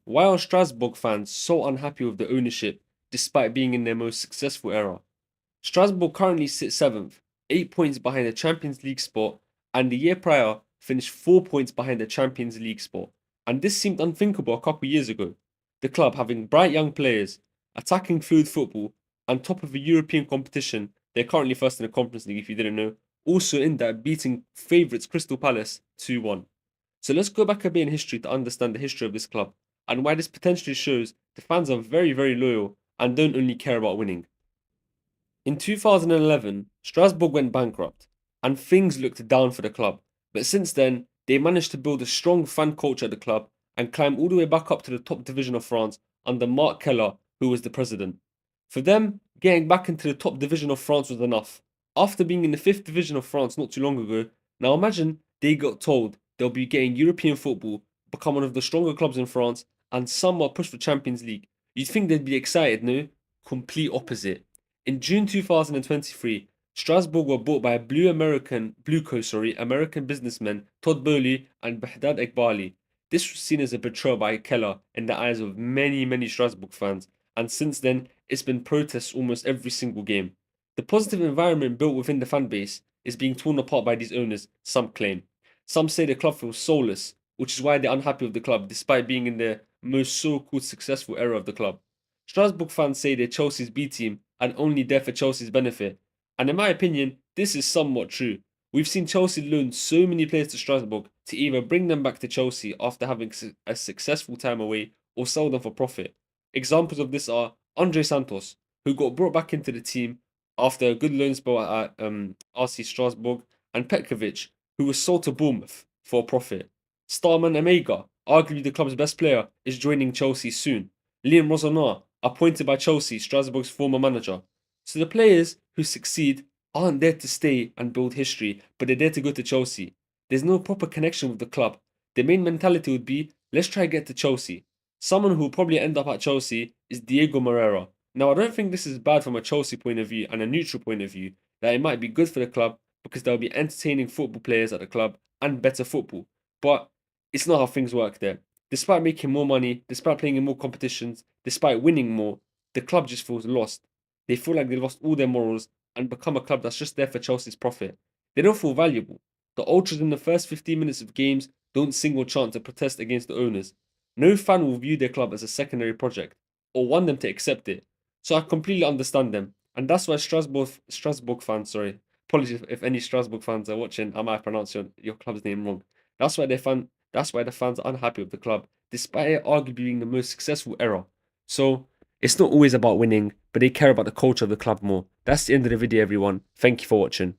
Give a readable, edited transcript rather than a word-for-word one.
Why are Strasbourg fans so unhappy with the ownership despite being in their most successful era? Strasbourg currently sits 7th, 8 points behind the Champions League spot, and the year prior finished 4 points behind the Champions League spot. And this seemed unthinkable a couple years ago. The club having bright young players, attacking fluid football, and top of a European competition, they're currently first in the Conference League if you didn't know, also in that beating favourites Crystal Palace 2-1. So let's go back a bit in history to understand the history of this club and why this potentially shows the fans are very, very loyal and don't only care about winning. In 2011, Strasbourg went bankrupt and things looked down for the club, but since then, they managed to build a strong fan culture at the club and climb all the way back up to the top division of France under Marc Keller, who was the president. For them, getting back into the top division of France was enough. After being in the 5th division of France not too long ago, now imagine they got told they'll be getting European football, become one of the stronger clubs in France, and somewhat push for Champions League. You'd think they'd be excited, no? Complete opposite. In June 2023, Strasbourg were bought by American businessmen Todd Bowley and Behdad Ekbali. This was seen as a betrayal by Keller in the eyes of many, many Strasbourg fans, and since then, it's been protests almost every single game. The positive environment built within the fan base is being torn apart by these owners, some claim. Some say the club feels soulless, which is why they're unhappy with the club despite being in the most so-called successful era of the club. Strasbourg fans say they're Chelsea's B team and only there for Chelsea's benefit. And in my opinion, this is somewhat true. We've seen Chelsea loan so many players to Strasbourg to either bring them back to Chelsea after having a successful time away or sell them for profit. Examples of this are Andre Santos, who got brought back into the team after a good loan spell at RC Strasbourg, and Petkovic, who was sold to Bournemouth for a profit. Starman Emega, arguably the club's best player, is joining Chelsea soon. Liam Rosanoir, appointed by Chelsea, Strasbourg's former manager. So the players who succeed aren't there to stay and build history, but they're there to go to Chelsea. There's no proper connection with the club. The main mentality would be, let's try to get to Chelsea. Someone who will probably end up at Chelsea is Diego Moreira. Now, I don't think this is bad from a Chelsea point of view and a neutral point of view, that it might be good for the club because there'll be entertaining football players at the club and better football. But it's not how things work there. Despite making more money, despite playing in more competitions, despite winning more, the club just feels lost. They feel like they lost all their morals and become a club that's just there for Chelsea's profit. They don't feel valuable. The ultras in the first 15 minutes of games don't sing or chant to protest against the owners. No fan will view their club as a secondary project or want them to accept it. So I completely understand them. And that's why Strasbourg fans, sorry, apologies if any Strasbourg fans are watching, I might pronounce your club's name wrong. That's why the fans are unhappy with the club, despite it arguably being the most successful era. So it's not always about winning, but they care about the culture of the club more. That's the end of the video, everyone. Thank you for watching.